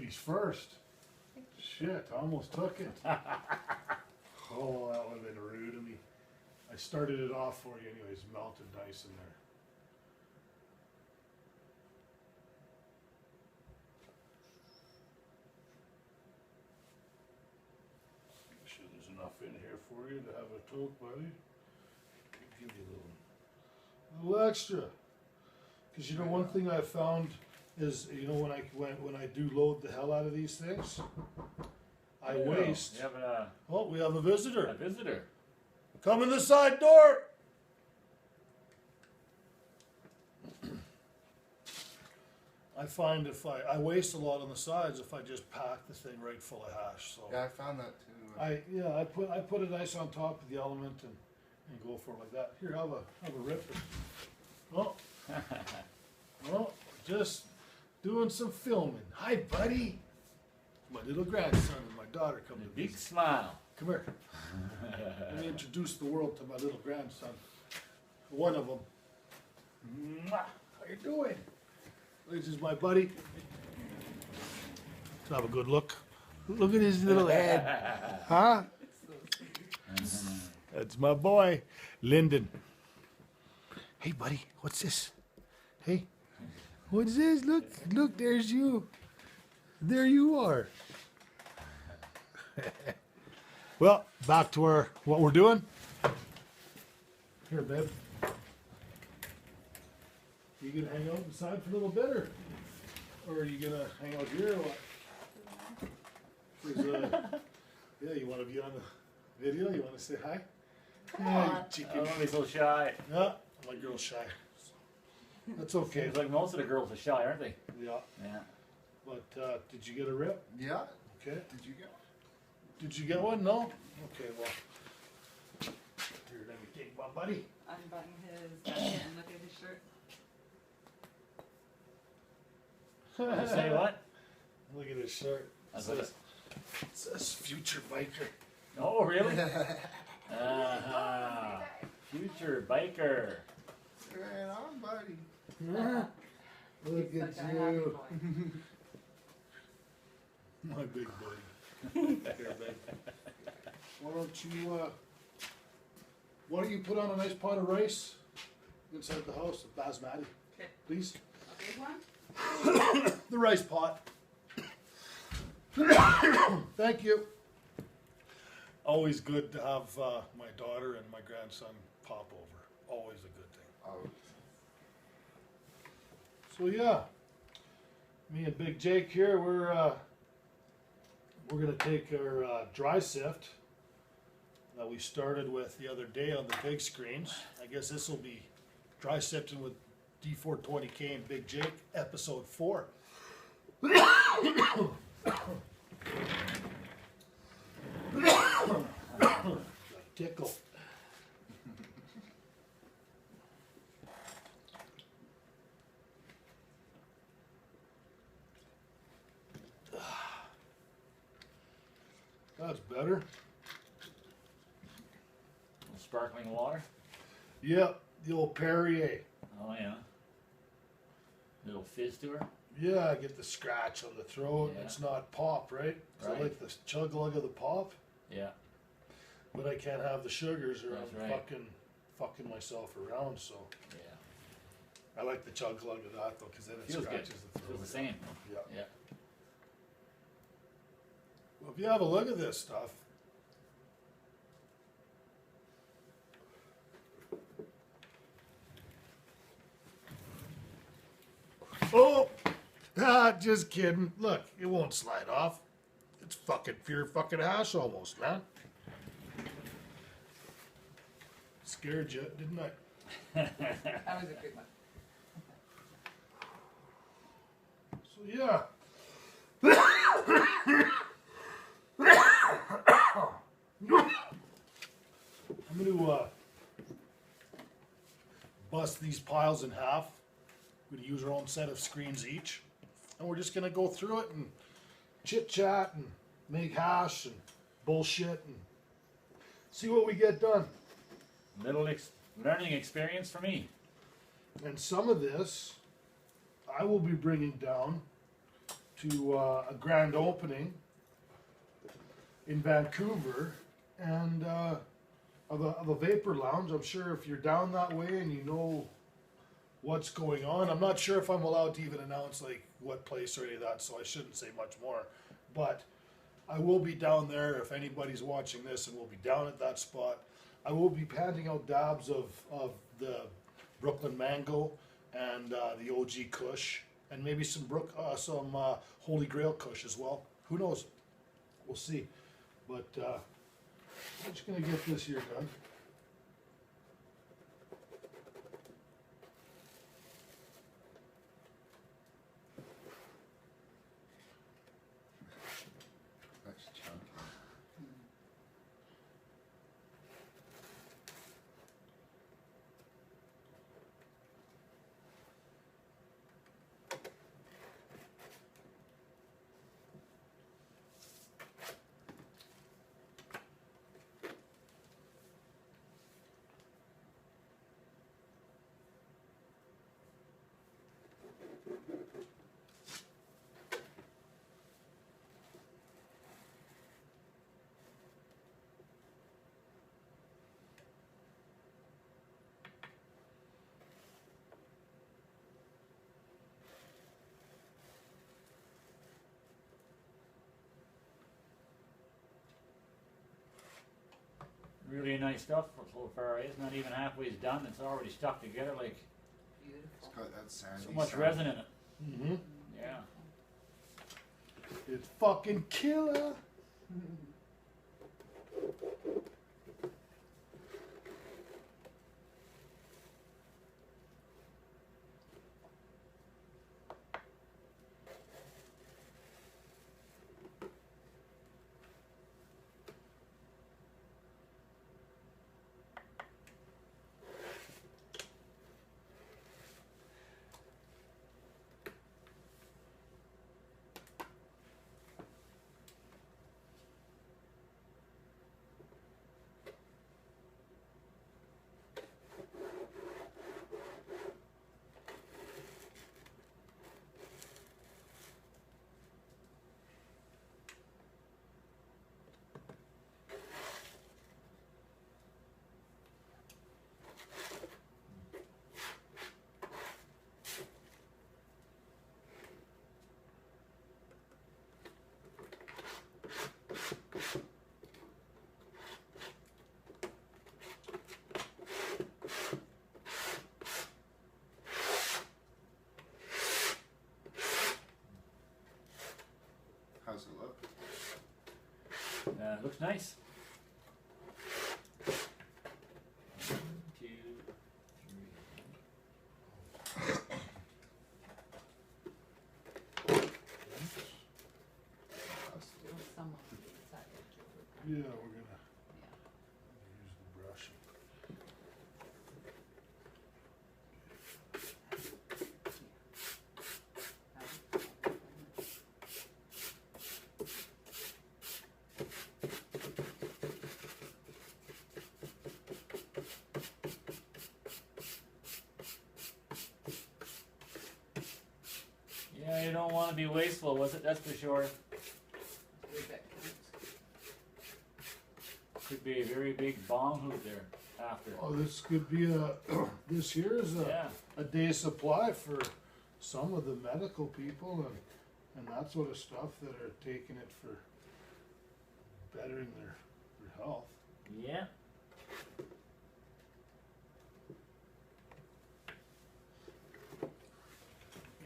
ladies first. Shit, I almost took it. Oh, that would have been rude of me. I started it off for you anyways, melted nice in there. Make sure there's enough in here for you to have a toke, buddy. Give you a little extra. Because you know one thing I found is, you know, when I do load the hell out of these things, I waste. Oh, we have a visitor. A visitor. Come in the side door. I find if I waste a lot on the sides if I just pack the thing right full of hash. So Yeah, I found that too. I put it nice on top of the element and go for it like that. Here, have a rip. Oh, oh, just doing some filming. Hi, buddy. My little grandson and my daughter come to Big visit. smile. Come here. Let me introduce the world to my little grandson. One of them. Mwah. How you doing? This is my buddy. Let's have a good look. Look at his little head. Huh? That's my boy, Lyndon. Hey, buddy, what's this? Hey, what's this? Look, look, there's you. There you are. Well, back to what we're doing. Here, babe. You gonna hang out inside for a little bit, or are you gonna hang out here, or what? Yeah, you want to be on the video? You want to say hi? Yeah, you chicken. Don't be so shy. Yeah, my girl's shy. That's okay. Seems like most of the girls are shy, aren't they? Yeah. Yeah. But did you get a rip? Yeah. Okay. Did you get? Did you get one? No? Okay, well. Here, let me take my buddy. Unbutton his jacket and look at his shirt. Did you say what? Look at his shirt. It says future biker. Oh, really? Uh-huh. Future biker. Right on, buddy. Look He's at such a happy you. boy. My big buddy. Here, babe. Why don't you put on a nice pot of rice inside the house, basmati, Okay. please? A big one? The rice pot. Thank you. Always good to have my daughter and my grandson pop over. Always a good thing. Oh, So yeah, me and Big Jake here, we're gonna take our dry sift that we started with the other day on the big screens. I guess this will be dry sifting with D420K and Big Jake, episode 4. Tickle. That's better. Sparkling water. Yep, the old Perrier. Oh, yeah. Little fizz to her. Yeah, I get the scratch on the throat. Yeah. It's not pop, right? So Right. I like the chug lug of the pop, Yeah. but I can't have the sugars or That's I'm right. fucking myself around. So Yeah. I like the chug lug of that though, because then it Feels good. scratches the throat. Feels the same. Yeah. Yeah. Well, if you have a look at this stuff, oh, just kidding. Look, it won't slide off. It's fucking pure fucking hash almost, man. Scared you, didn't I? That was a good one. So yeah. I'm going to bust these piles in half. We're going to use our own set of screens each. And we're just going to go through it and chit-chat and make hash and bullshit and see what we get done. Little learning experience for me. And some of this I will be bringing down to a grand opening in Vancouver, and of a vapor lounge. I'm sure if you're down that way and you know what's going on, I'm not sure if I'm allowed to even announce like what place or any of that, so I shouldn't say much more. But I will be down there if anybody's watching this, and we'll be down at that spot. I will be handing out dabs of the Brooklyn Mango and the OG Kush, and maybe some Holy Grail Kush as well. Who knows? We'll see. But I'm just gonna get this here done. That's chunky. Really nice stuff so far. It's not even halfway done. It's already stuck together like Beautiful. It's got that sandy so much sound. resin in it. Mm-hmm. Yeah. It's fucking killer. How's it look? Looks nice. 1, 2, 3. Still some of the inside edge over there. Yeah, we're gonna Yeah. use the brush. Yeah, you don't want to be wasteful with it, that's for sure. Way back counts. Could be a very big bomb hoop there after. Oh, this could be this here is Yeah. a day's supply for some of the medical people and that sort of stuff that are taking it for bettering their health. Yeah.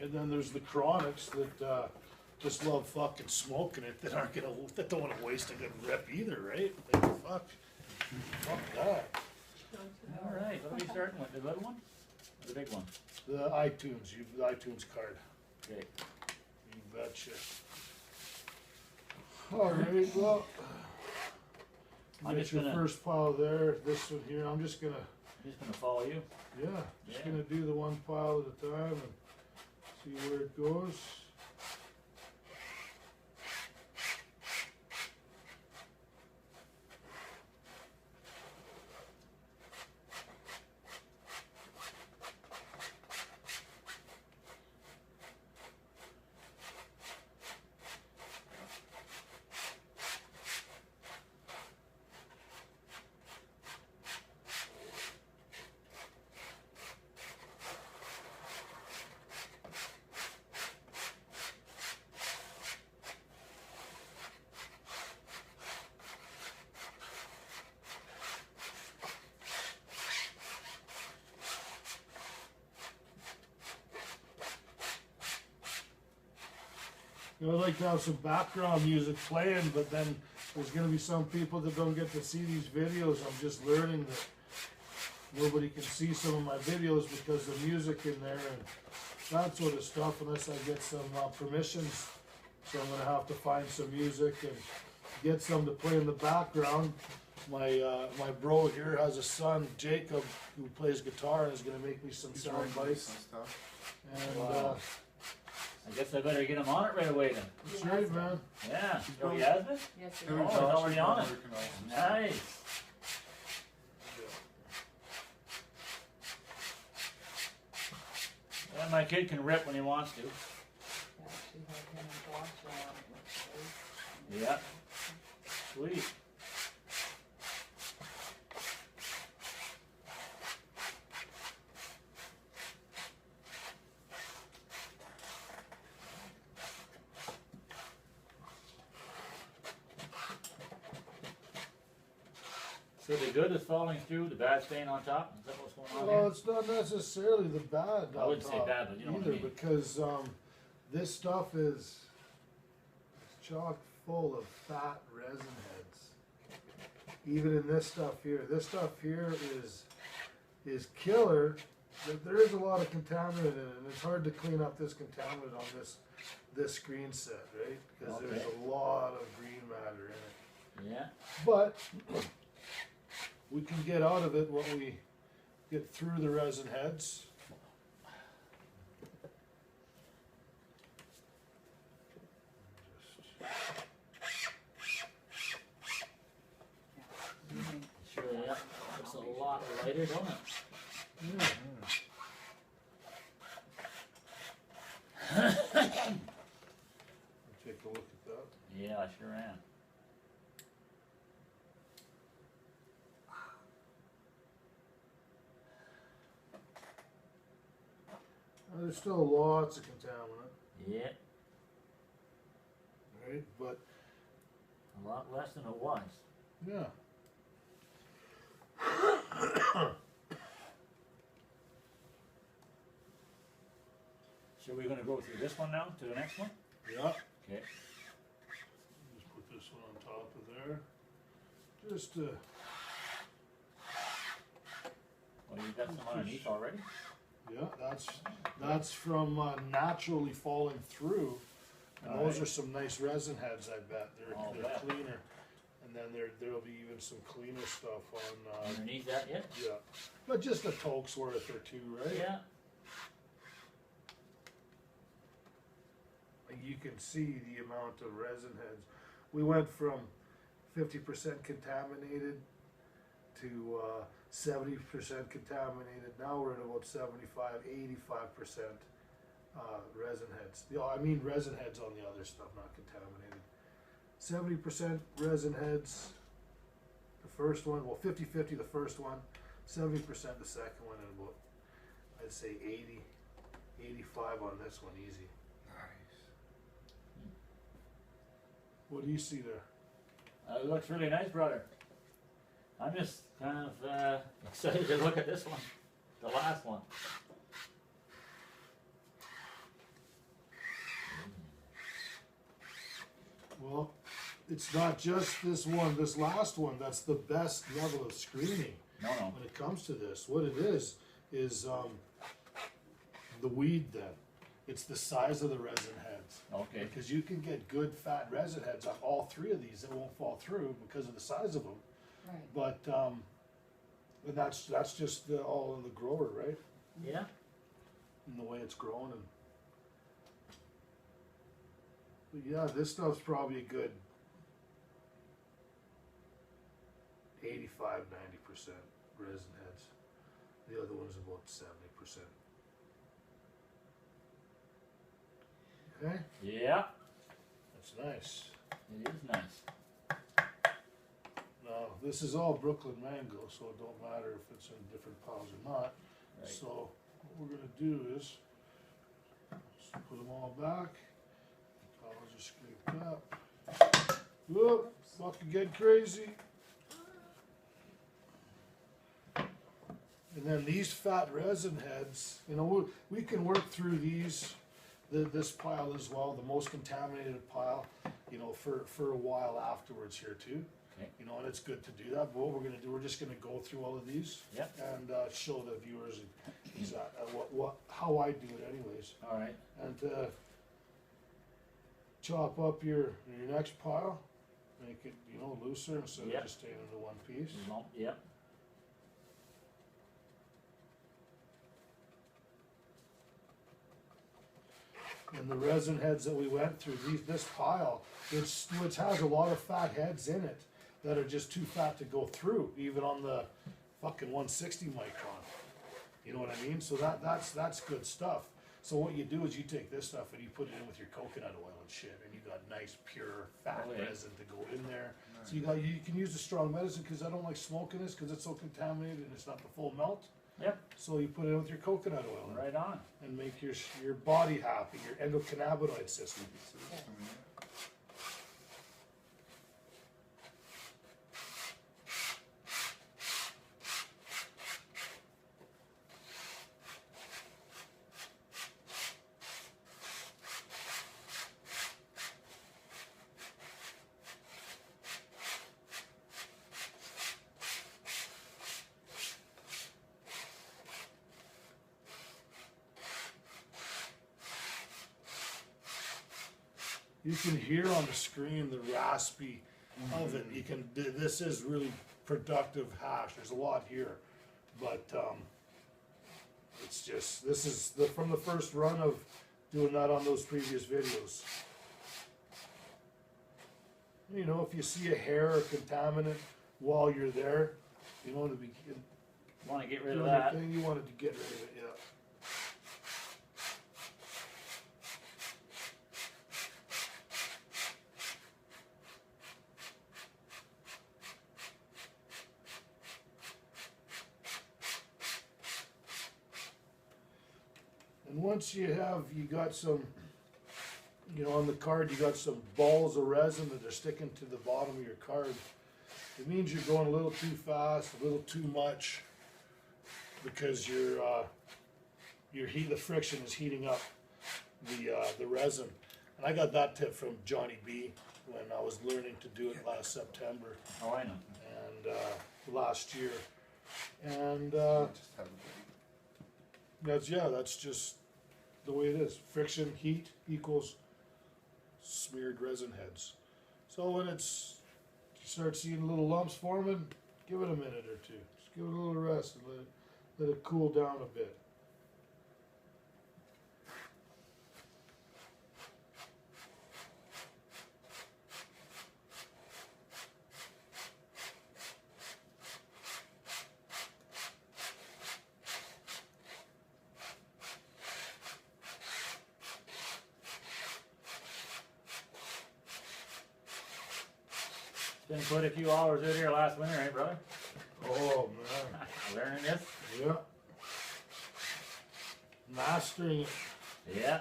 And then there's the chronics that just love fucking smoking it, that don't want to waste a good rip either, right? Like, fuck that. All right. What are we starting with? The little one or the big one? The iTunes, the iTunes card. Okay. You betcha. All right, well, I'm get just your gonna- first pile there. This one here, I'm just gonna, I'm just gonna follow you. just Yeah. gonna do the one pile at a time and see where it goes. You know, I'd like to have some background music playing, but then there's gonna be some people that don't get to see these videos. I'm just learning that nobody can see some of my videos because the music in there and that sort of stuff unless I get some permissions. So I'm gonna have to find some music and get some to play in the background. My bro here has a son, Jacob, who plays guitar and is gonna make me some He's sound writing bites. some stuff. And Wow. I guess I better get him on it right away then. that's right, man. Yeah. Oh, he has it? Yes, Him it and Oh, is. he's Josh already have on been it. working on some stuff. Nice. Yeah, my kid can rip when he wants to. Yeah, she had him and Josh on it, which was- Yeah. Sweet. So the good is falling through, the bad staying on top? Is that what's going on Well, here? it's not necessarily the bad. I wouldn't on say top bad, but you know what I either, mean. because this stuff is chock full of fat resin heads. Even in this stuff here is killer. But there is a lot of contaminant in it, and it's hard to clean up this contaminant on this screen set, right? Because there's Okay. a lot of green matter in it. Yeah. But we can get out of it when we get through the resin heads. Sure, yeah. Looks a lot lighter, don't it? Take a look at that. Yeah, I sure am. There's still lots of contaminant, Yeah. right? But A lot less than it was. yeah, So we're gonna go through this one now to the next one? yeah. Okay. Just put this one on top of there. Just to Well, you've got some underneath already? yeah, that's from naturally falling through, and those Alright. are some nice resin heads. I bet I'll they're bet. cleaner, and then there'll be even some cleaner stuff on. Underneath that yet? Yeah, but just a toke's worth or two, right? Yeah. You can see the amount of resin heads. We went from 50% contaminated to 70% contaminated. Now we're at about 75, 85% resin heads. I mean resin heads on the other stuff, not contaminated. 70% resin heads, the first one, well 50-50 the first one, 70% the second one, and about, I'd say 80, 85 on this one, easy. Nice. What do you see there? It looks really nice, brother. I'm just kind of excited to look at this one, the last one. Well, it's not just this one, this last one, that's the best level of screening No, no. when it comes to this. What it is the weed then. It's the size of the resin heads. Okay. Because you can get good fat resin heads on all three of these that won't fall through because of the size of them. Right. But, and that's just all in the grower, right? Yeah. In the way it's grown and. But yeah, this stuff's probably a good 85-90% resin heads. The other one's about 70%. Okay, Yeah. that's nice. It is nice. Now, this is all Brooklyn mango, so it don't matter if it's in different piles or not. Right. So what we're gonna do is just put them all back. Piles are scraped up. Whoop, fucking get crazy. And then these fat resin heads, you know, we can work through these this pile as well, the most contaminated pile, you know, for a while afterwards here too. Okay. You know, and it's good to do that, but what we're gonna do, we're just gonna go through all of these. Yep. And, show the viewers how I do it anyways. Alright, And, chop up your next pile, make it, you know, looser instead of Yep. just staying into one piece. yep, And the resin heads that we went through, this pile, which has a lot of fat heads in it that are just too fat to go through, even on the fucking 160 micron. You know what I mean? So that's good stuff. So what you do is you take this stuff and you put it in with your coconut oil and shit, and you got nice pure fat Oh, yeah. resin to go in there. So you can use the strong medicine, because I don't like smoking this because it's so contaminated and it's not the full melt. yep, So you put it in with your coconut oil right on. and make your body happy, your endocannabinoid system. You can hear on the screen the raspy of it. You can. This is really productive hash. There's a lot here, but it's just this is from the first run of doing that on those previous videos. You know, if you see a hair or contaminant while you're there, you know, to be Wanna get rid doing of your that. thing, you wanted to get rid of it. Yeah. And once you got some, you know, on the card, you got some balls of resin that are sticking to the bottom of your card. It means you're going a little too fast, a little too much, because the friction is heating up the resin. And I got that tip from Johnny B when I was learning to do it last September Oh, I know. and last year. And Just have a that's just the way it is. Friction, heat equals smeared resin heads. So when you start seeing little lumps forming, give it a minute or two. Just give it a little rest and let it cool down a bit. Been quite a few hours out here last winter, eh, brother? Oh man, Learning this? yeah. Mastering it, Yeah.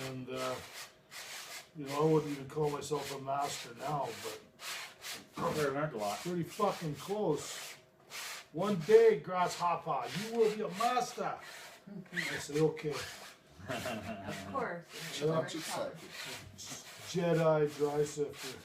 and you know, I wouldn't even call myself a master now, but Sure learned a lot. pretty fucking close. One day, grasshopper, you will be a master. I said, okay. Of course. it's Yeah. very Much tough. excited. Jedi dry sifter.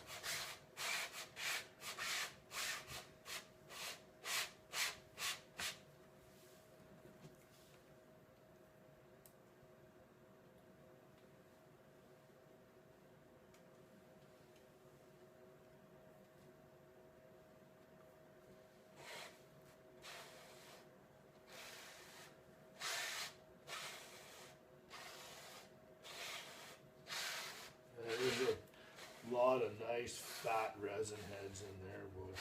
There's a lot of nice fat resin heads in there, boy.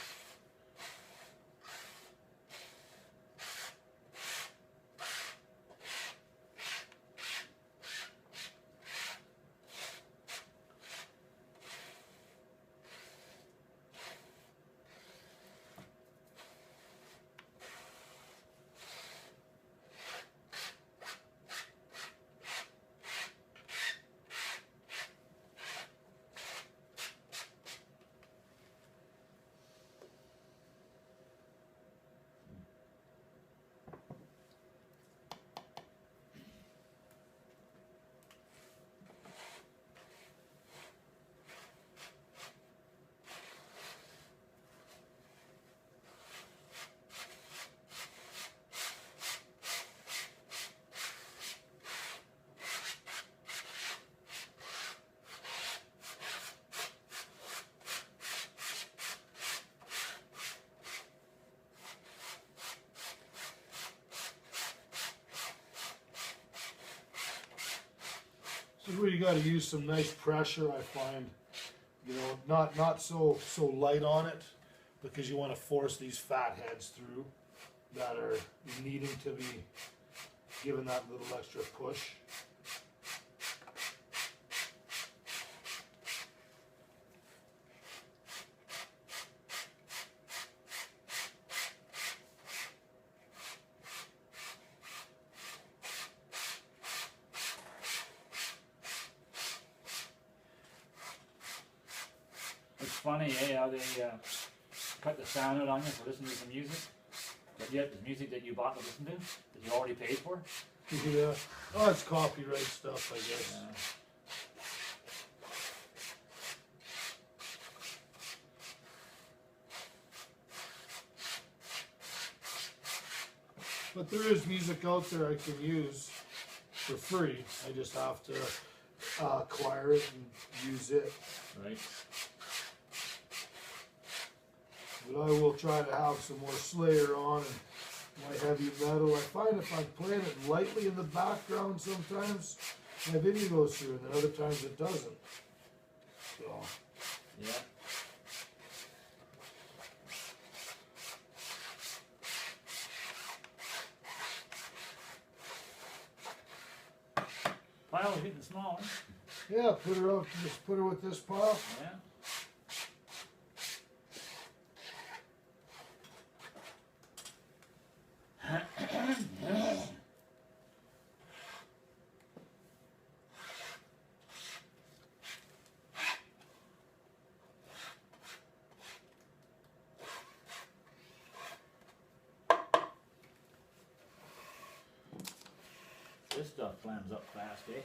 This is where you got to use some nice pressure, I find. You know, not so light on it, because you want to force these fat heads through that are needing to be given that little extra push. It's funny, how they cut the sound out on you for listening to some music, but yet the music that you bought to listen to, that you already paid for. Yeah. Oh, it's copyright stuff, I guess. But there is music out there I can use for free. I just have to acquire it and use it. Right. But I will try to have some more Slayer on and my heavy metal. I find if I'm playing it lightly in the background sometimes, my video goes through, and then other times it doesn't. So, Yeah. Pile's getting small, huh? yeah, put her up. Just put her with this pile. Yeah. This stuff flams up fast, eh?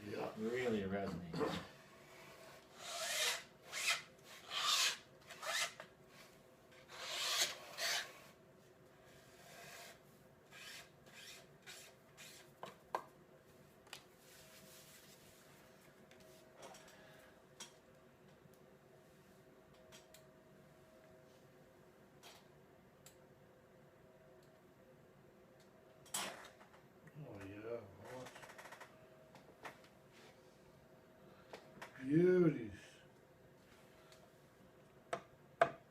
Yeah. Really resonates. Oh yeah. Beauties.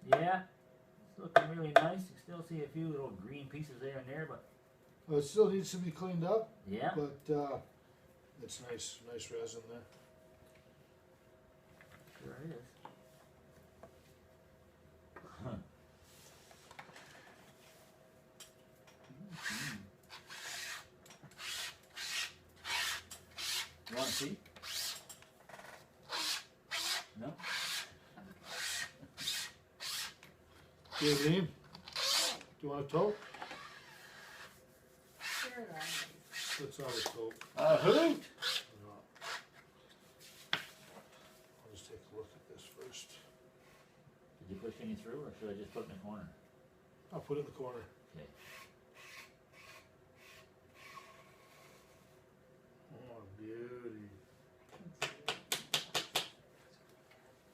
Yeah, it's looking really nice. You still see a few little green pieces there and there, but Well, it still needs to be cleaned up, yeah. but it's nice resin there. Sure it is. You want to see? No? Do you mean? Do you want a tote? Sure, then. Let's have a tote. A hoot! Or not. I'll just take a look at this first. Did you push any through, or should I just put it in the corner? I'll put it in the corner. Okay. Oh, beauty.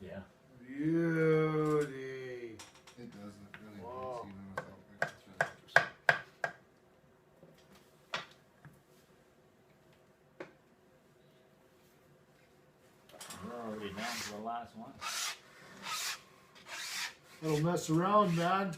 Yeah. Beauty. It does look really Wow. nice even without like it's really interesting. We're already down to the last one. Don't mess around, man.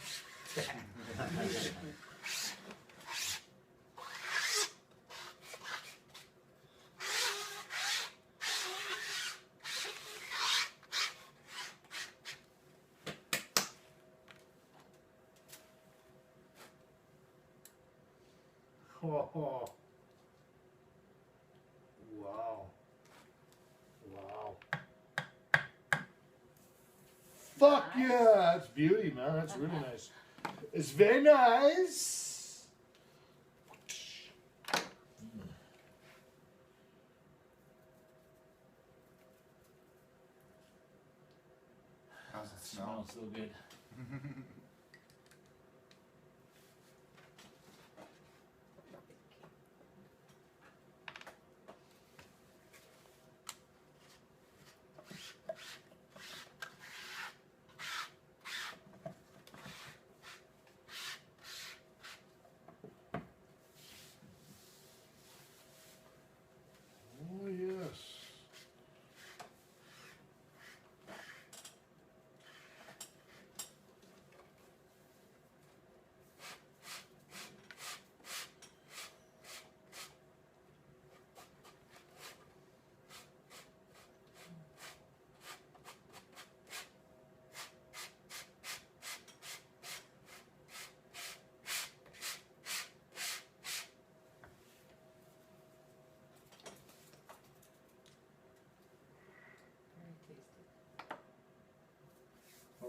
Oh. Wow. Wow. Fuck yeah, that's beauty, man. That's really nice. It's very nice. How's it smell? Smells so good. Oh yes.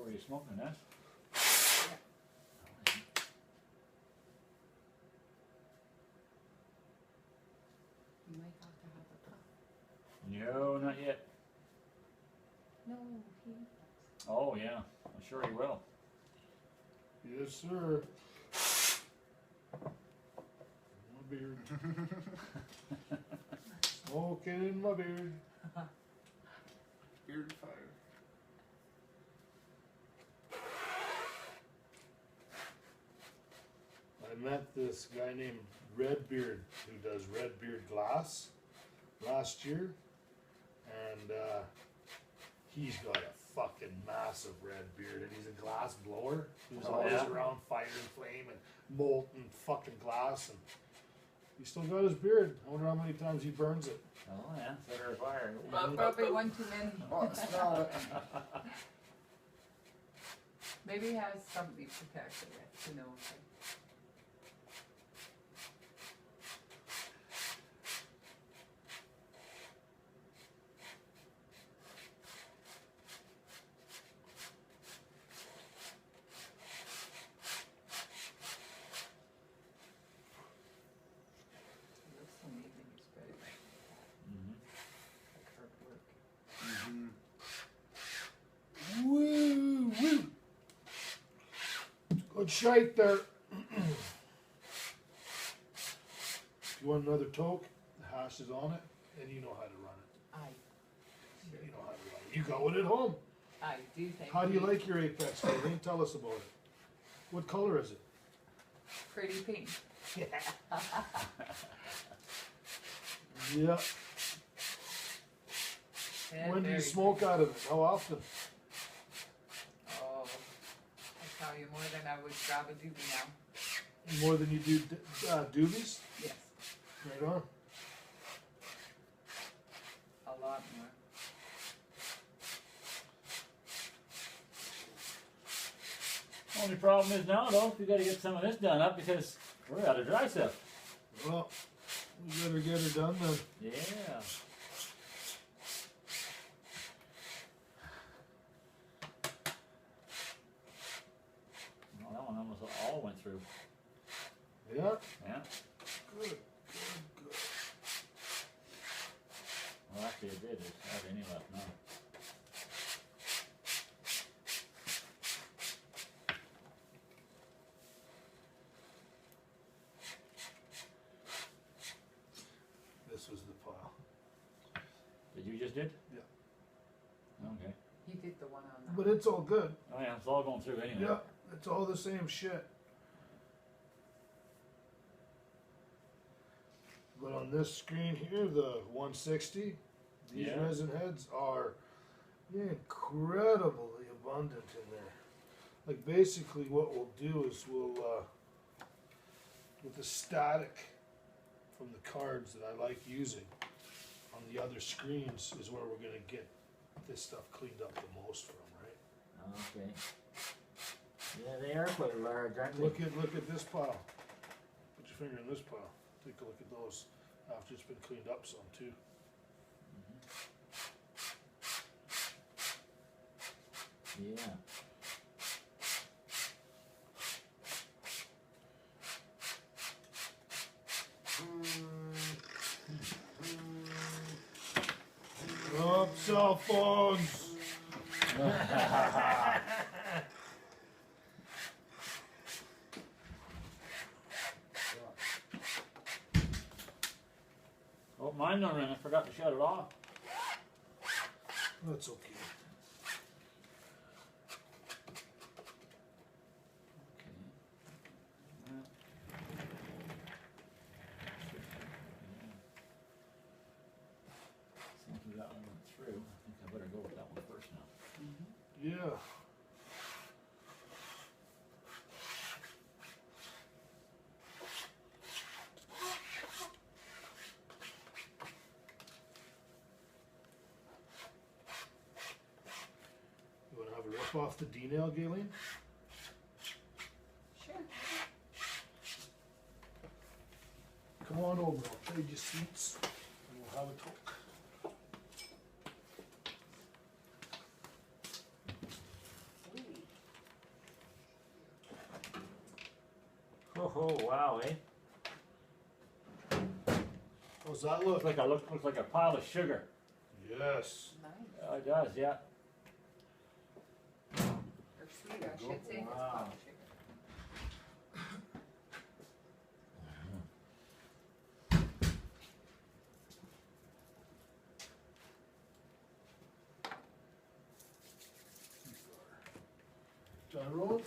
were you smoking that? You might have to have a puff. No, not yet. No, he. Oh yeah, I'm sure he will. Yes, sir. My beard. Smoking in my beard. Beard fire. I met this guy named Redbeard who does Redbeard glass last year, and he's got a fucking massive red beard, and he's a glass blower. He was Oh, always yeah? around fire and flame and molten fucking glass, and he still got his beard. I wonder how many times he burns it. Oh yeah, set her fire. Probably one too many. Oh, I smell it. Maybe he has somebody protected it, who knows. It looks amazing, it's very Mhm. like hard work. Woo woo. Good shite there. If you want another toke, the hash is on it, and you know how to run it. I You know how to run it. You got one at home. do think. How do you like your Apex, Kaylene? Tell us about it. What color is it? Pretty pink. Yeah. Yeah, When do you very smoke pink. out of it? How often? Oh, I tell you more than I would grab a doobie now. More than you do doobies? Yes, Right on. a lot more. Only problem is now though, we gotta get some of this done up because we're out of dry stuff. Well, we better get her done then. Yeah. Well, that one almost all went through. Yeah? Yeah. Good, good. Well, actually it did. There's hardly any left now. This was the pile. Did you just did? Yeah. Okay. He did the one on that. But it's all good. Oh yeah, it's all going through anyway. Yeah, it's all the same shit. But on this screen here, the 160, these Yeah. resin heads are incredibly abundant in there. Like basically what we'll do is we'll, with the static from the cards that I like using on the other screens is where we're gonna get this stuff cleaned up the most from, right? Okay. Yeah, they are quite large, aren't they? Look at this pile. Put your finger in this pile. Take a look at those after it's been cleaned up some too. Yeah. Up cell phones. Oh, mine don't ring. I forgot to shut it off. That's okay. Since we got one went through, I think I better go with that one first now. Yeah. You wanna have a rip off the D-nail, Galen? Sure. Come on over, I'll trade you seats and we'll have a talk. Ooh. Wow, eh? How's that look? Looks like a pile of sugar. Yes. Nice. Oh, it does, yeah. Or sweet, I should say, it's Wow. called sugar. Gyro.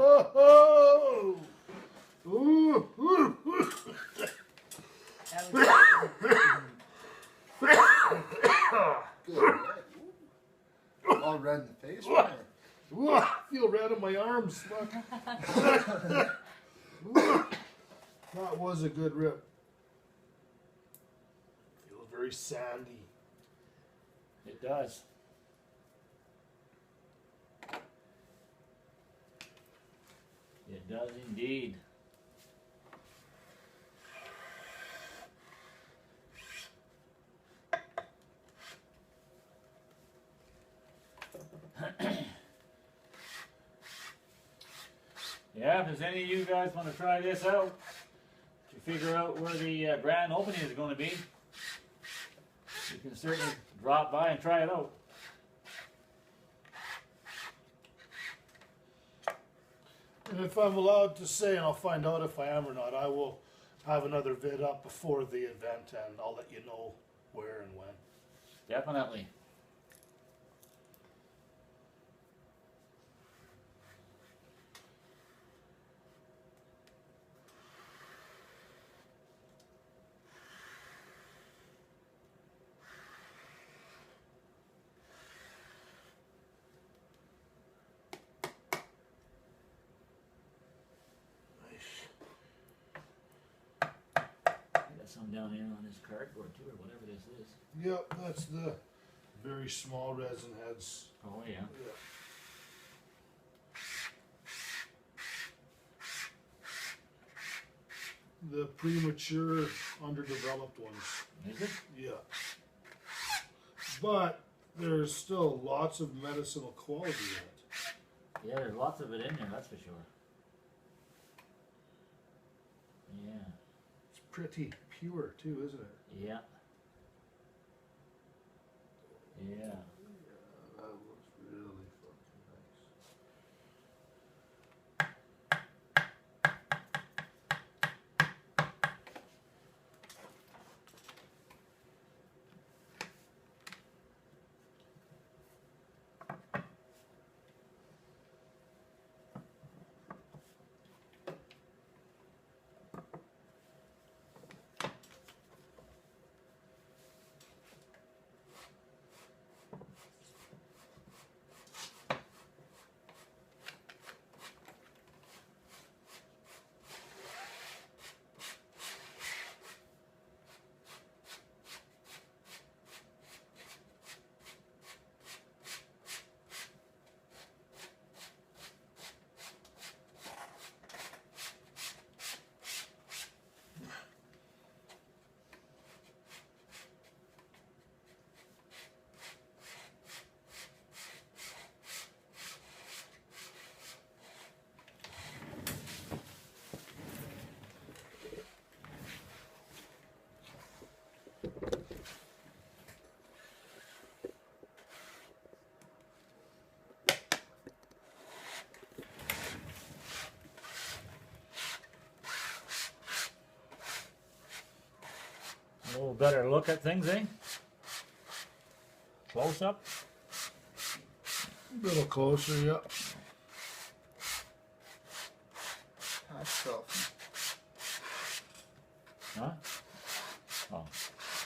Oh, oh. Ooh, ooh, ooh. That was Good, right? Ooh. All red in the face, right? Ooh, I feel red on my arms. Look. Ooh. That was a good rip. Feels very sandy. It does. It does indeed. Yeah, if there's any of you guys want to try this out, to figure out where the grand opening is going to be, you can certainly drop by and try it out. And if I'm allowed to say, and I'll find out if I am or not, I will have another vid up before the event and I'll let you know where and when. Definitely. Got some down here on this cardboard too, or whatever this is. Yep, that's the very small resin heads. Oh yeah. Yeah. The premature, underdeveloped ones. Is it? Yeah. But there's still lots of medicinal quality in it. Yeah, there's lots of it in there, that's for sure. Yeah. It's pretty pure too, isn't it? Yeah. Yeah. Yeah, that looks really fucking nice. A little better look at things, eh? Close up. A little closer, yeah. That's self. Huh? Oh.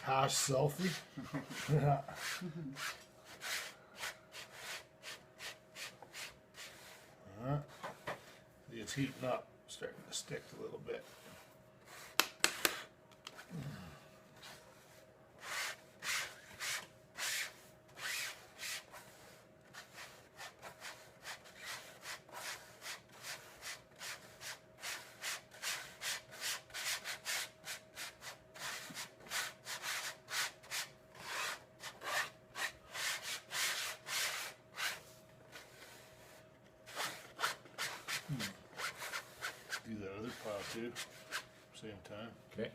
Hash selfie. It's heating up, starting to stick a little bit. Do that other pile too, same time. Okay.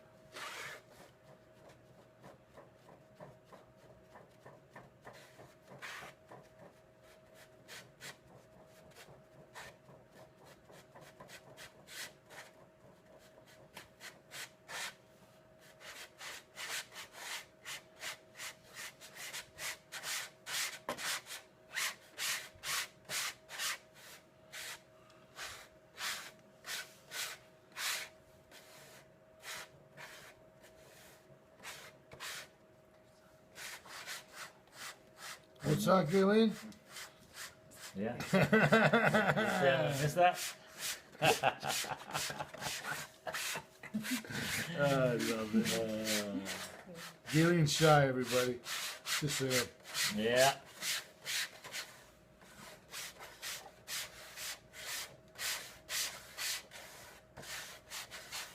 What's that, Galen? Yeah. Miss that? I love it. Galen's shy, everybody. Just saying. Yeah.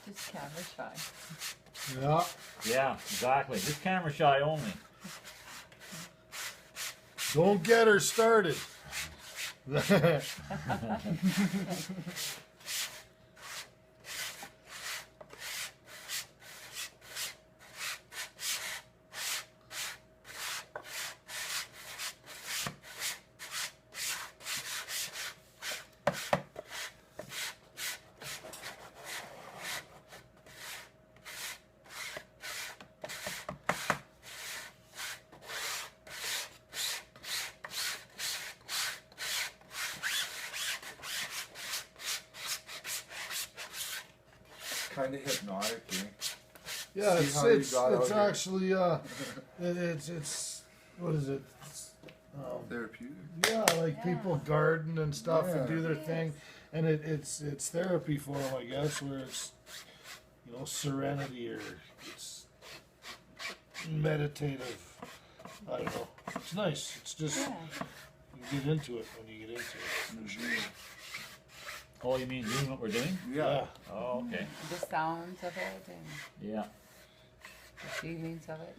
Just camera shy. Yeah. Yeah, exactly. Just camera shy only. Don't get her started. Kind of hypnotic, eh? Yeah, See how you it's got out here. actually it's what is it? Therapeutic. Yeah, like people garden and stuff and Yeah. do their thing, and it's therapy for them, I guess, where it's serenity or it's meditative. I don't know. It's nice. It's just Yeah. you get into it when you get into it. For sure. Oh, you mean doing what we're doing? Yeah. Oh, okay. The sounds of it and Yeah. the feelings of it.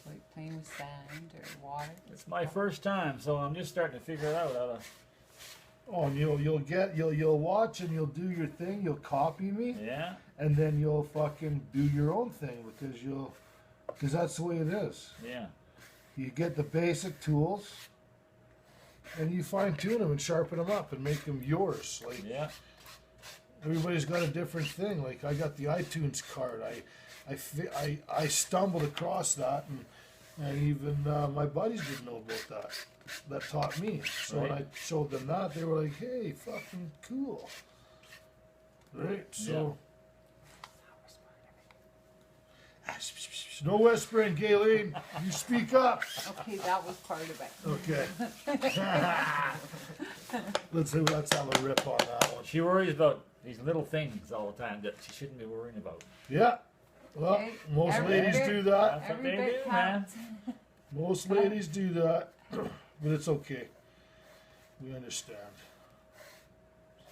Like playing with sand or water. It's my first time, so I'm just starting to figure it out. How to, Oh, and you'll watch and you'll do your thing. You'll copy me, yeah. and then you'll fucking do your own thing because that's the way it is. Yeah. You get the basic tools, and you fine tune them and sharpen them up and make them yours. Like Yeah. everybody's got a different thing. Like I got the iTunes card. I stumbled across that, and even my buddies didn't know about that. That taught me. So when I Right. showed them that, they were like, "Hey, fucking cool." Right. So. No whispering, Galen. You speak up. Okay, that was part of it. Okay. Let's have a rip on that one. She worries about these little things all the time that she shouldn't be worrying about. Yeah. Well, Okay, most every ladies bit- do that. That's what Every they bit do, man. counts. Most ladies do that. But it's okay. We understand.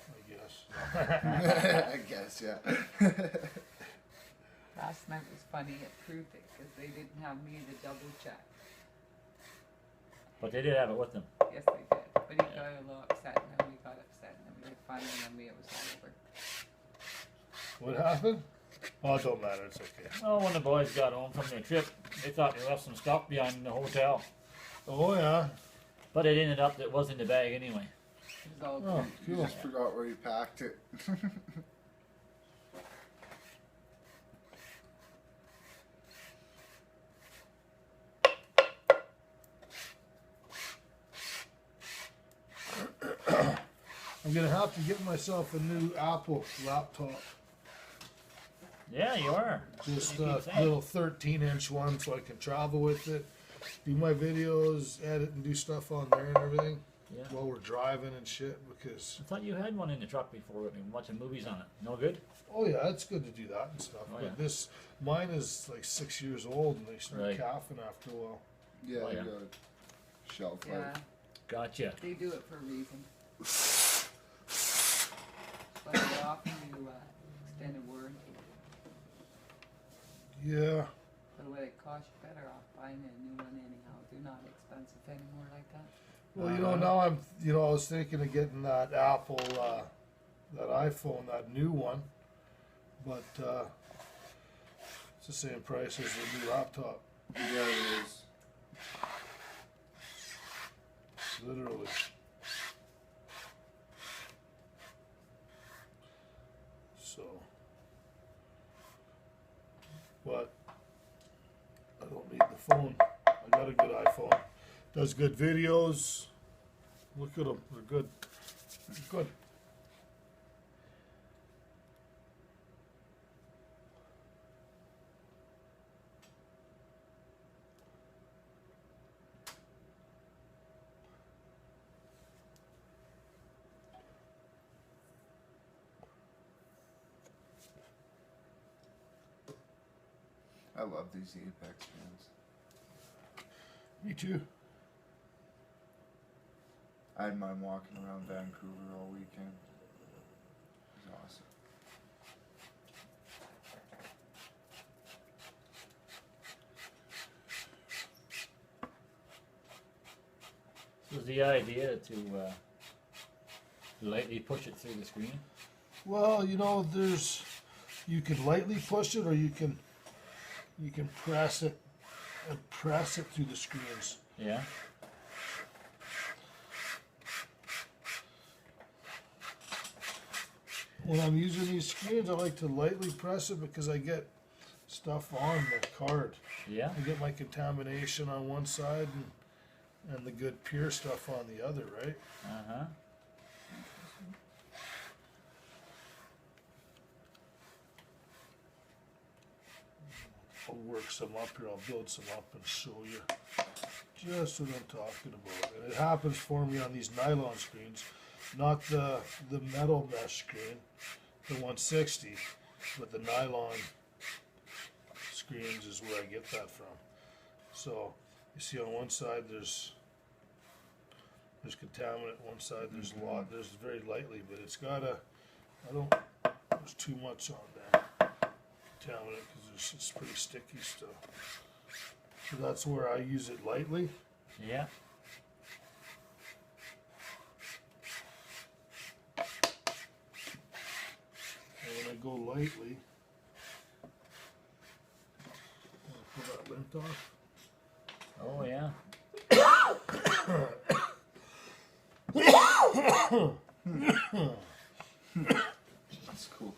I guess. I guess, yeah. Last night was funny. It proved it because they didn't have me to double check. But they did have it with them. Yes, they did. But he got a little upset, and then we got upset, and then we had fun, and then it was all over. What happened? Oh, it don't matter. It's okay. Oh, when the boys got home from their trip, they thought they left some stuff behind in the hotel. Oh, yeah. But it ended up that it was in the bag anyway. It was all Oh, good. You cool. just forgot where you packed it. I'm I'm gonna have to get myself a new Apple laptop. Yeah, you are. Just You a keep saying. little 13-inch one so I can travel with it, do my videos, edit and do stuff on there and everything Yeah. while we're driving and shit because, I thought you had one in the truck before with me watching movies on it. No good? oh yeah, it's good to do that and stuff. Oh, But yeah. mine is like 6 years old and they start Right. caffing after a while. Yeah, Oh, yeah. good. Shelf Yeah, life. Gotcha. they do it for a reason. But they offer you extended warranty. Yeah. But what it costs you better off buying a new one anyhow. They're not expensive anymore like that. Well, you know, now I was thinking of getting that Apple, that iPhone, that new one, but it's the same price as the new laptop, Yeah, it is. literally. So, but I don't need the phone. I got a good iPhone. Does good videos. Look at them. They're good. They're good. I love these Apex fans. Me too. I had mine walking around Vancouver all weekend. It was awesome. So is the idea to lightly push it through the screen? Well, you know, you can lightly push it, or you can press it and press it through the screens. Yeah. When I'm using these screens, I like to lightly press it because I get stuff on the card. Yeah. I get my contamination on one side and the good pure stuff on the other, right? Uh-huh. I'll work some up here. I'll build some up and show you just what I'm talking about. And it happens for me on these nylon screens, not the metal mesh screen, the 160, but the nylon screens is where I get that from. So you see on one side there's contaminant, one side there's a lot, there's very lightly, but it's gotta, there's too much on there contaminant because it's pretty sticky stuff. So that's where I use it lightly. Yeah. And when I go lightly, I'll pull that lint off. Oh yeah. That's cool.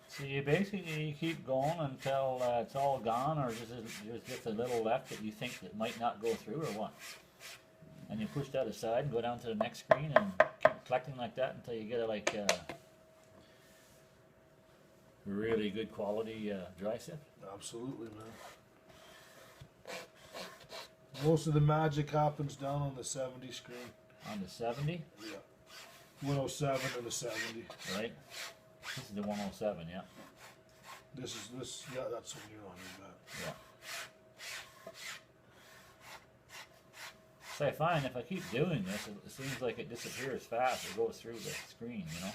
So you basically keep going until it's all gone, or there's just a little left that you think that might not go through, or what? And you push that aside and go down to the next screen and keep collecting like that until you get a really good quality dry sift. Absolutely, man. Most of the magic happens down on the 70 screen. On the 70, Yeah. 107 and the 70. right? This is the 107, yeah. Yeah, that's what you're on, you bet. Yeah. So I find if I keep doing this, it seems like it disappears fast. It goes through the screen, you know.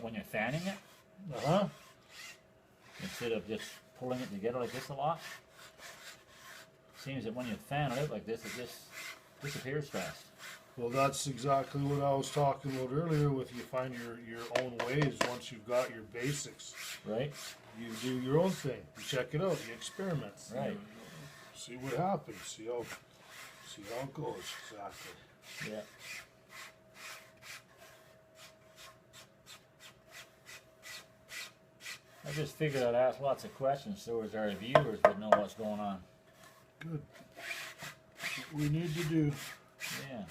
When you're fanning it, Uh-huh. instead of just pulling it together like this a lot, seems that when you fan it out like this, it just disappears fast. Well, that's exactly what I was talking about earlier with you find your own ways once you've got your basics. Right? You do your own thing. You check it out. You experiment. Right. See what happens. See how it goes. Exactly. Yeah. I just figured I'd ask lots of questions so as our viewers would know what's going on. Good. What we need to do. Yeah.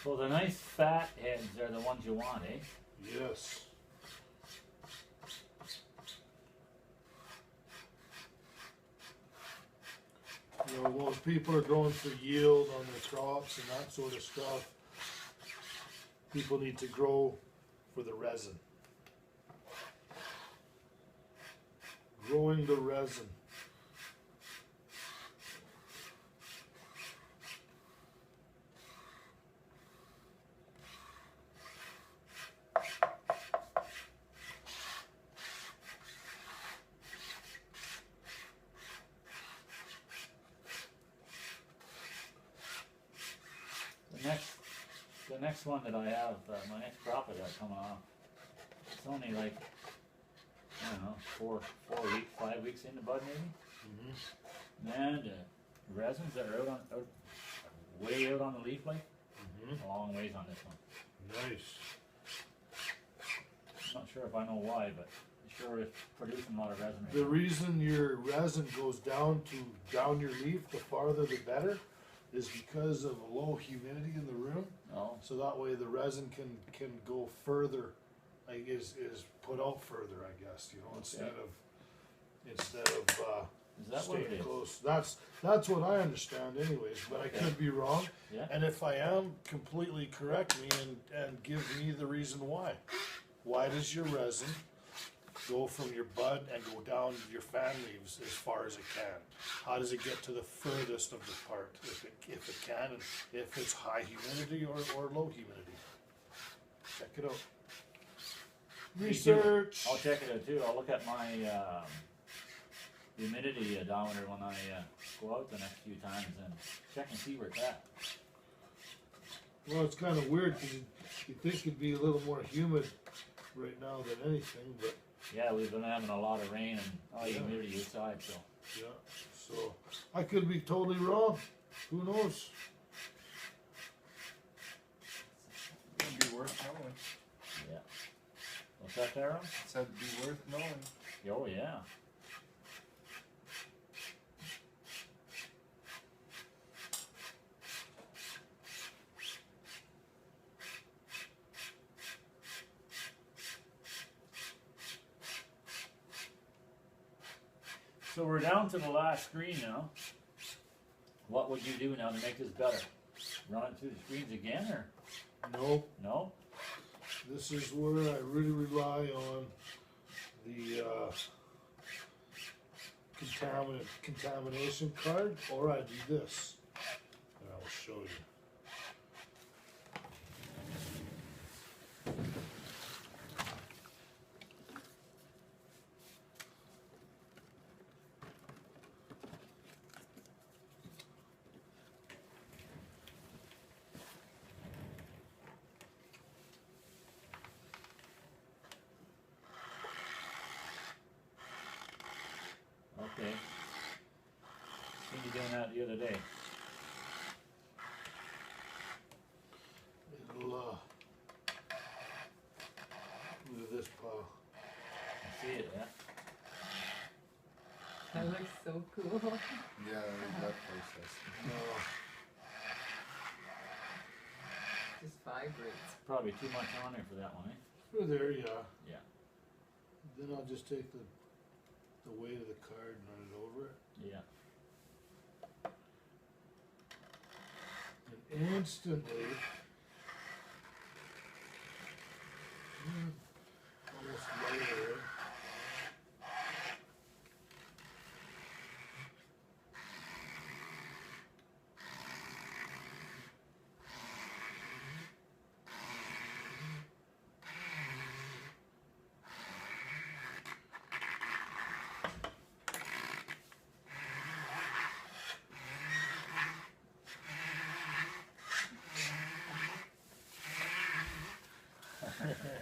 So the nice fat heads are the ones you want, eh? Yes. You know, when people are going for yield on their crops and that sort of stuff, people need to grow for the resin. Growing the resin. The next one that I have, my next crop I got coming off, it's only like, I don't know, 4 weeks, 5 weeks into bud maybe. Man, the resins that are out way out on the leaf like, a long ways on this one. Nice. I'm not sure if I know why, but it sure is producing a lot of resin. The reason your resin goes down your leaf, the farther the better, is because of low humidity in the room. Oh, So that way the resin can go further, like is put out further, I guess, you know, instead of is that what it staying is? close. That's what I understand anyways, but I could be wrong. Yeah. And if I am, completely correct me and give me the reason why. Why does your resin go from your bud and go down your fan leaves as far as it can? How does it get to the furthest of the part, if it can, and if it's high humidity or low humidity? Check it out. Research. I'll check it out too. I'll look at my humidity odometer when I go out the next few times and check and see where it's at. Well, it's kind of weird because you think it'd be a little more humid right now than anything, but Yeah, we've been having a lot of rain and high Yeah. humidity outside, so. yeah. So I could be totally wrong. Who knows? It'd be worth knowing. Yeah. What's that, Tara? Said it'd be worth knowing. Oh, yeah. So we're down to the last screen now. What would you do now to make this better? Run it through the screens again, or Nope. no? This is where I really rely on the contamination card, or I do this. And I will show you. Okay. Seen you doing that the other day. It'll look at this pile. I see it, yeah. That looks so cool. Yeah, that process. Just vibrates. Probably too much on there for that one, eh? For there, yeah. Yeah. Then I'll just take the weight of the card and run it over it. Yeah. And instantly, almost layer it.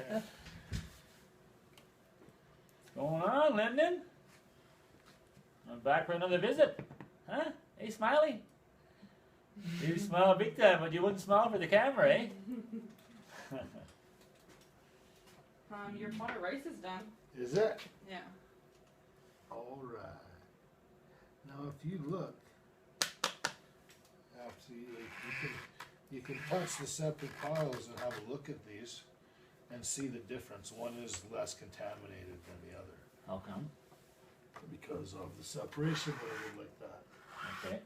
What's going on, Lyndon? I'm back for another visit. Huh? Hey, Smiley. You smile big time, but you wouldn't smile for the camera, eh? Your pot of rice is done. Is it? Yeah. All right. Now, if you look, after you can touch the separate piles and have a look at these and see the difference. One is less contaminated than the other How come? because of the separation order like that. Okay.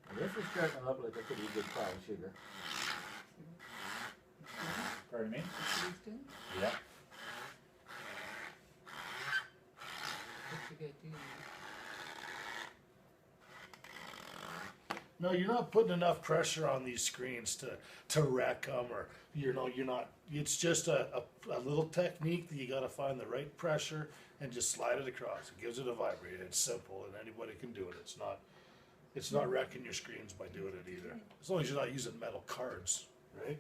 Well, this is starting to look like a pretty good pile of sugar. Pardon me? These two? Yeah. What you gotta do? No, you're not putting enough pressure on these screens to wreck them, or you're not. It's just a little technique that you got to find the right pressure and just slide it across. It gives it a vibrate. It's simple, and anybody can do it. It's not wrecking your screens by doing it either. As long as you're not using metal cards, right?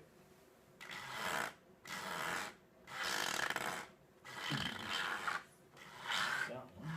That one.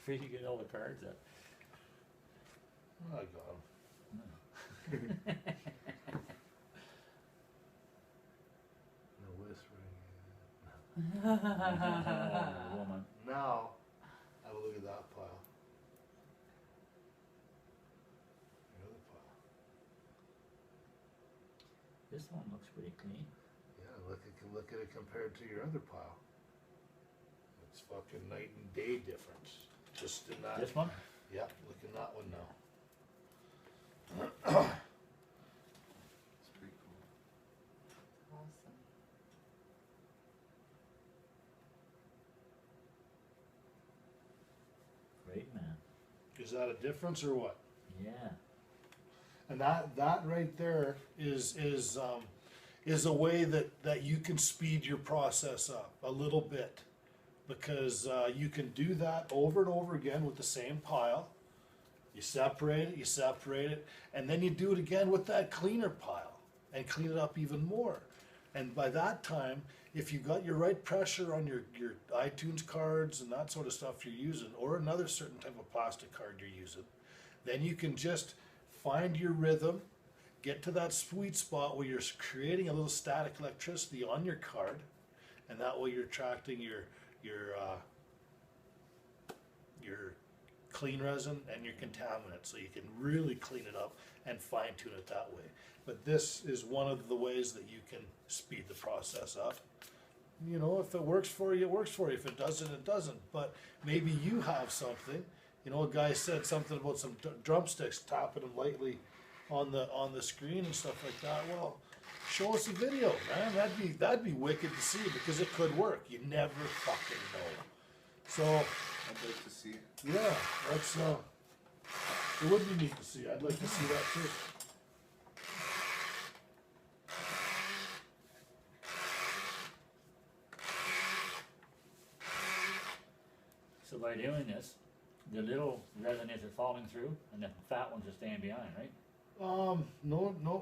Where you get all the cards at? I got them. No whispering. Woman. Now, have a look at that pile. The other pile. This one looks pretty clean. Yeah, look at it compared to your other pile. It's fucking night and day difference. Just in that. This one? Yeah, look in that one now. It's pretty cool. Awesome. Great man. Is that a difference or what? Yeah. And that right there is a way that you can speed your process up a little bit, because you can do that over and over again with the same pile. You separate it, and then you do it again with that cleaner pile and clean it up even more. And by that time, if you got your right pressure on your iTunes cards and that sort of stuff you're using, or another certain type of plastic card you're using, then you can just find your rhythm, get to that sweet spot where you're creating a little static electricity on your card, and that way you're attracting your clean resin and your contaminant, so you can really clean it up and fine tune it that way. But this is one of the ways that you can speed the process up. You know, if it works for you, it works for you. If it doesn't, it doesn't. But maybe you have something. You know, a guy said something about some drumsticks, tapping them lightly on the screen and stuff like that. Well, show us a video, man. That'd be wicked to see, because it could work. You never fucking know. So I'd like to see it. yeah, that's it would be neat to see. I'd like to see that too. So by doing this, the little resonators are falling through, and the fat ones are staying behind, right? No,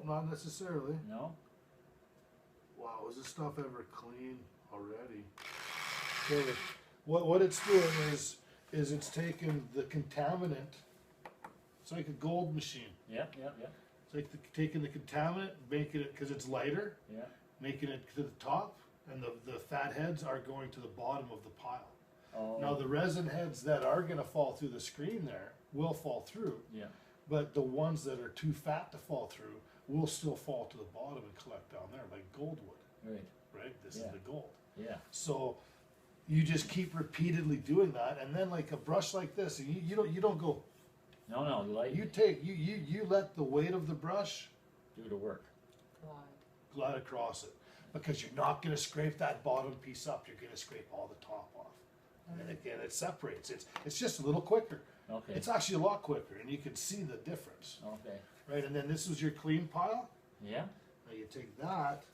not necessarily. No? Wow, is this stuff ever clean already? So what it's doing is it's taking the contaminant. It's like a gold machine. Yep. It's like taking the contaminant, making it, because it's lighter, Yeah. making it to the top, and the fat heads are going to the bottom of the pile. Oh. Now the resin heads that are going to fall through the screen there will fall through, Yeah. but the ones that are too fat to fall through will still fall to the bottom and collect down there like gold would. Right. right? This Yeah. is the gold. Yeah. So you just keep repeatedly doing that, and then like a brush like this, and you don't go. No, light. You let the weight of the brush do the work. Glide. glide across it, because you're not going to scrape that bottom piece up. You're going to scrape all the top off, and then again it separates. It's just a little quicker. Okay. It's actually a lot quicker, and you can see the difference, Okay. right? And then this was your clean pile. Yeah. Now you take that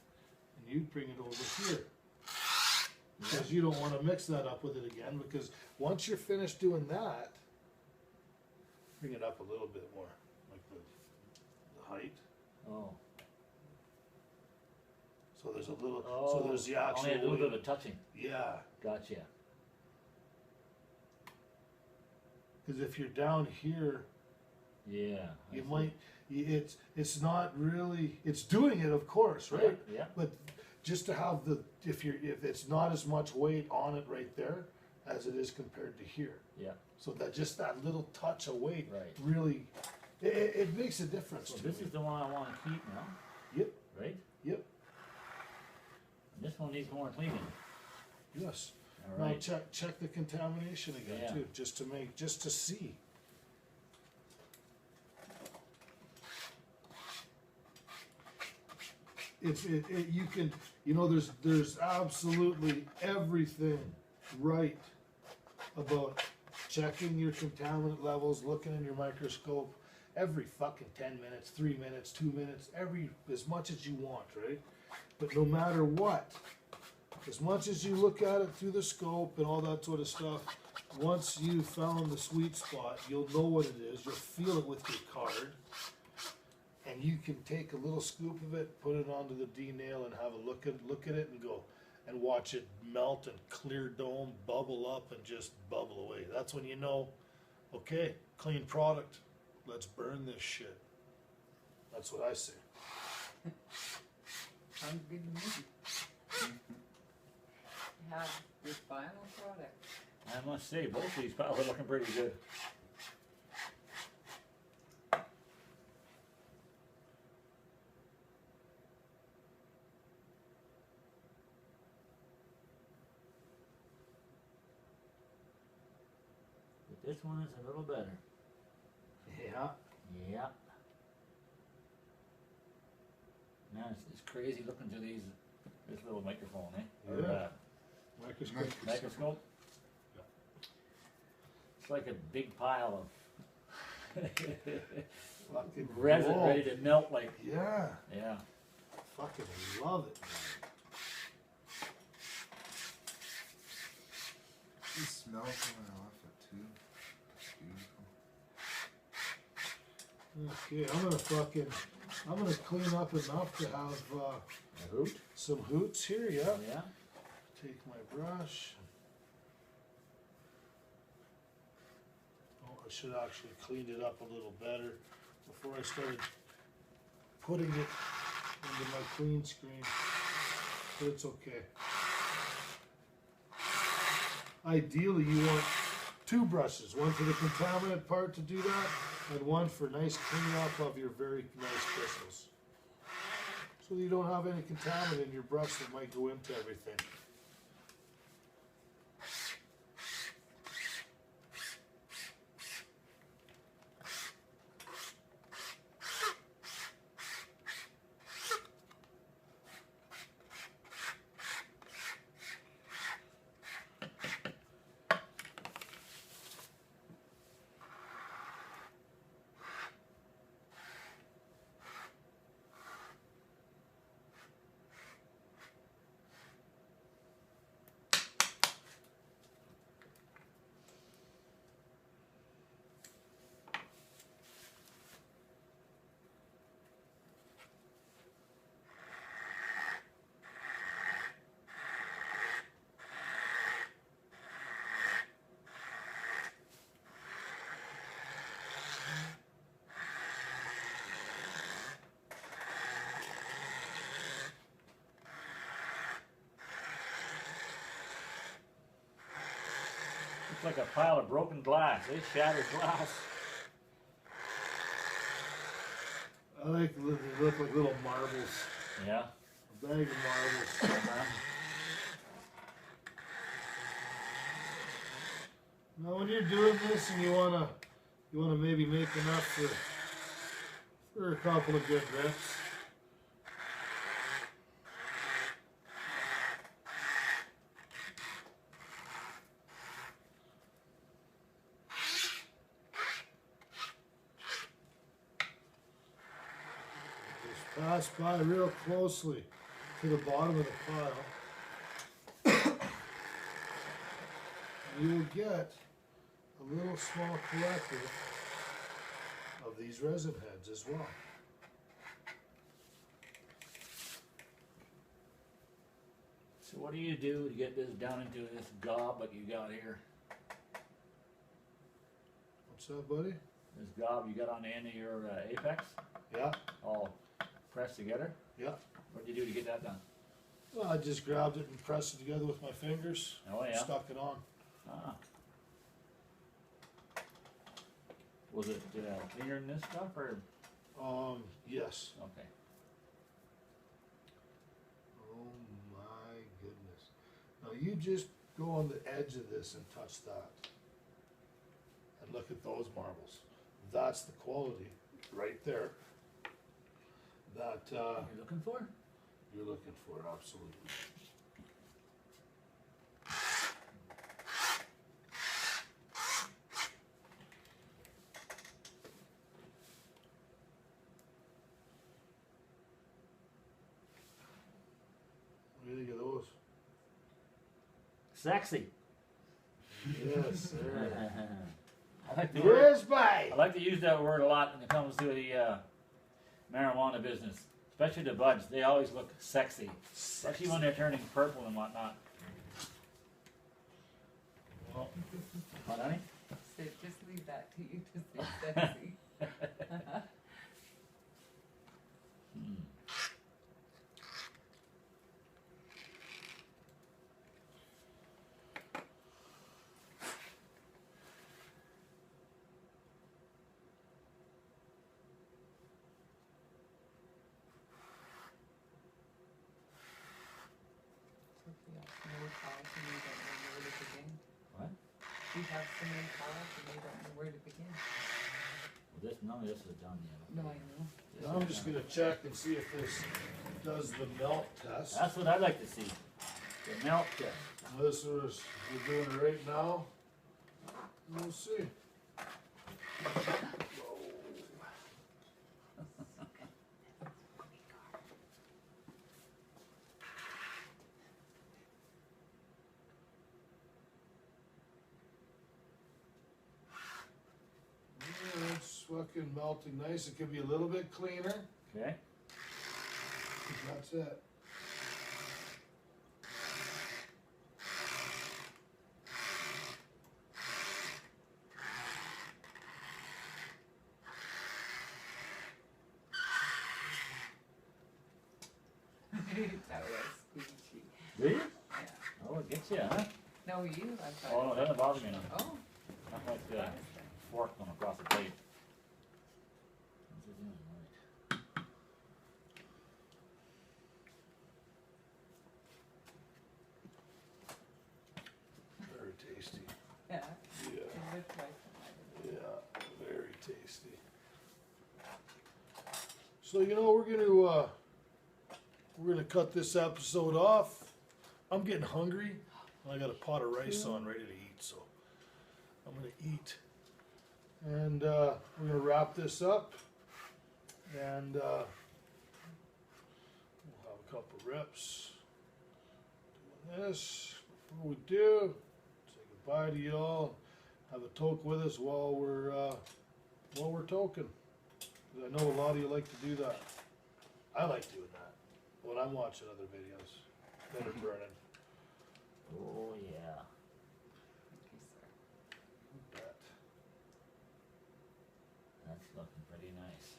and you bring it over here, Yeah. because you don't want to mix that up with it again. Because once you're finished doing that, bring it up a little bit more, like the height. Oh. So there's a little. Oh. So there's the actual. Only a little weight. bit of touching. Yeah. Gotcha. Because if you're down here, Yeah. I you see. might. It's not really. It's doing it, of course, right? Yeah. But just to have if it's not as much weight on it right there as it is compared to here. Yeah. So that just that little touch of weight Right. really, it makes a difference So to this me. is the one I want to keep now, Yep. right? Yep. And this one needs more cleaning. Yes. All Now right. check the contamination again Yeah. too, just to see. You can, there's absolutely everything right about checking your contaminant levels, looking in your microscope every fucking 10 minutes, 3 minutes, 2 minutes, as much as you want, right? But no matter what, as much as you look at it through the scope and all that sort of stuff, once you've found the sweet spot, you'll know what it is, you'll feel it with your card, and you can take a little scoop of it, put it onto the D-nail and have a look at it and go, and watch it melt and clear dome, bubble up and just bubble away. That's when you know, okay, clean product, let's burn this shit. That's what I say. Sounds good to me. You have your final product. I must say, both of these piles are looking pretty good. But this one is a little better. Yeah. Yeah. Man, it's crazy looking through this little microphone, eh? Or, Yeah. Microscope. microscope. Yeah. It's like a big pile of Fucking resin gold. ready to melt. Like, Yeah. yeah. Fucking love it. The smell coming off it too. It's beautiful. Okay, I'm gonna clean up enough to have A hoot. some hoots here. Yeah. Yeah. Take my brush. Oh, I should actually cleaned it up a little better before I started putting it into my clean screen. But it's okay. Ideally, you want two brushes, one for the contaminant part to do that, and one for nice cleanup of your very nice crystals. So that you don't have any contaminant in your brush that might go into everything. Looks like a pile of broken glass. They shattered glass. I like they look like little marbles. Yeah. a bag of marbles. Now when you're doing this and you wanna maybe make enough for a couple of good rips. Just pass by real closely to the bottom of the pile. You will get a little small collective of these resin heads as well. So what do you do to get this down into this gob like you got here? What's that, buddy? This gob you got on the end of your apex, Yeah, all pressed together? yeah. What do you do to get that done? Well, I just grabbed it and pressed it together with my fingers. Oh yeah. Stuck it on. Ah. Was it cleaner than this stuff or? Yes. Okay. Oh my goodness. Now you just go on the edge of this and touch that. And look at those marbles. That's the quality right there. That You're looking for? you're looking for, absolutely. What do you think of those? Sexy. Yes, sir. I like the word. Yes, bye. I like to use that word a lot when it comes to the marijuana business, especially the buds. They always look sexy, especially when they're turning purple and whatnot. Well, What, honey? So just leave that to you to say sexy. Hmm. So if you have so many calls and you don't know where to begin. What? You have so many calls and you don't know where to begin. Well, none of this is done yet. No, I know. This I'm is just done. gonna check and see if this does the melt test. That's what I'd like to see. The melt test. This is, we're doing it right now. We'll see. Yeah, it's fucking melting nice. It could be a little bit cleaner. Okay. That's it. That was squeegee. Do you? Yeah. Oh, it gets you, huh? No, you, I thought. Oh, no, that doesn't bother me none. Oh. Not like the fork going across the plate. What's it doing? Right. Very tasty. Yeah. Yeah. It looked like something. Yeah, very tasty. So we're gonna cut this episode off. I'm getting hungry. And I got a pot of rice on ready to eat, so I'm gonna eat. And we're gonna wrap this up. And we'll have a couple rips. Doing this. Before we do, say goodbye to y'all. Have a toke with us while we're toking. 'Cause I know a lot of you like to do that. I like doing that when I'm watching other videos that are burning. Oh, yeah. Thank you, sir. You bet. That's looking pretty nice.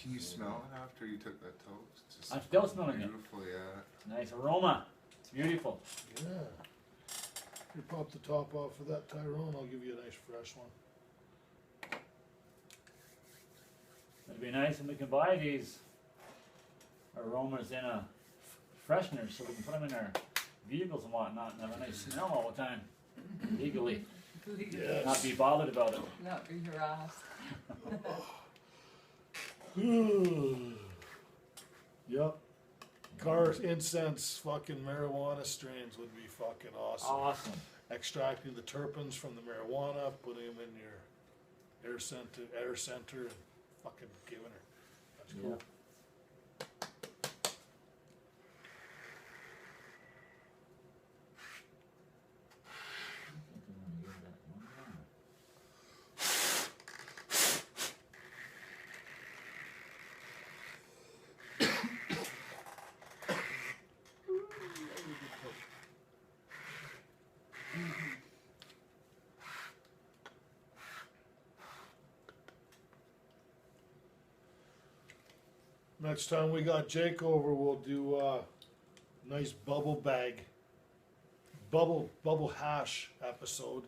Can you smell it after you took that toast? It's just I'm still smelling it. beautiful, yeah. Nice aroma. It's beautiful. Yeah. You pop the top off of that Tyrone, I'll give you a nice fresh one. It'd be nice if we can buy these aromas in a freshener so we can put them in our vehicles and whatnot and have a nice smell all the time. Legally. Yes. Not be bothered about it. Not be harassed. Yep. Car incense fucking marijuana strains would be fucking awesome. Awesome. Extracting the terpenes from the marijuana, putting them in your air center and fucking giving her. That's cool. Yeah. Next time we got Jake over, we'll do a nice bubble hash episode.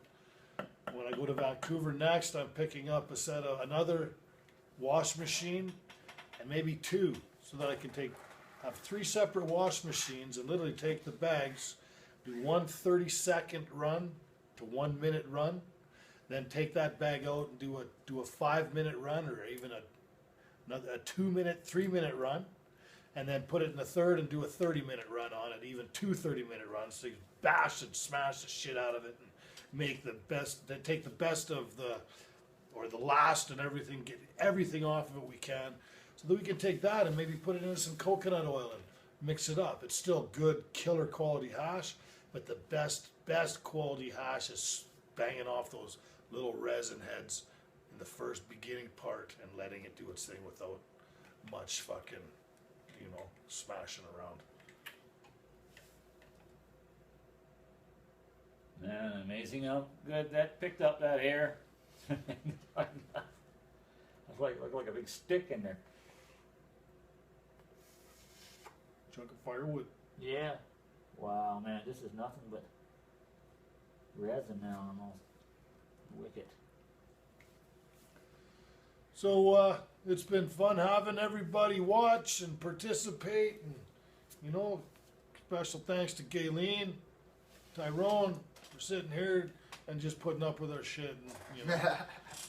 When I go to Vancouver next, I'm picking up a set of another wash machine and maybe two, so that I can have 3 separate wash machines and literally take the bags, do one 30-second run to 1 minute run, then take that bag out and do a 5-minute run or even a 2-minute, 3-minute run, and then put it in the third and do a 30-minute run on it, even 2 30-minute runs. So you bash and smash the shit out of it and make the best, then take the best of the last and everything, get everything off of it we can, so that we can take that and maybe put it into some coconut oil and mix it up. It's still good, killer quality hash, but the best quality hash is banging off those little resin heads in the first beginning part and letting it do its thing without much fucking, smashing around. Man, amazing how good that picked up that air. It's like a big stick in there. Chunk of firewood. Yeah. Wow, man, this is nothing but resin now almost. Wicked. So it's been fun having everybody watch and participate, and special thanks to Gayleen, Tyrone for sitting here and just putting up with our shit and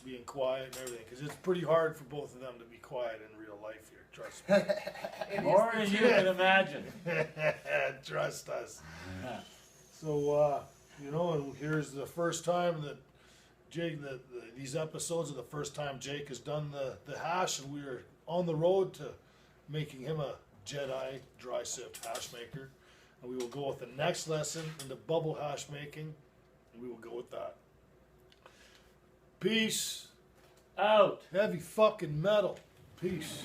being quiet and everything, because it's pretty hard for both of them to be quiet in real life here. Trust me. More than you can imagine. Trust us. Yeah. So and here's the first time that Jake, these episodes are the first time Jake has done the hash, and we're on the road to making him a Jedi dry sift hash maker. And we will go with the next lesson into bubble hash making, and we will go with that. Peace. Out. Heavy fucking metal. Peace.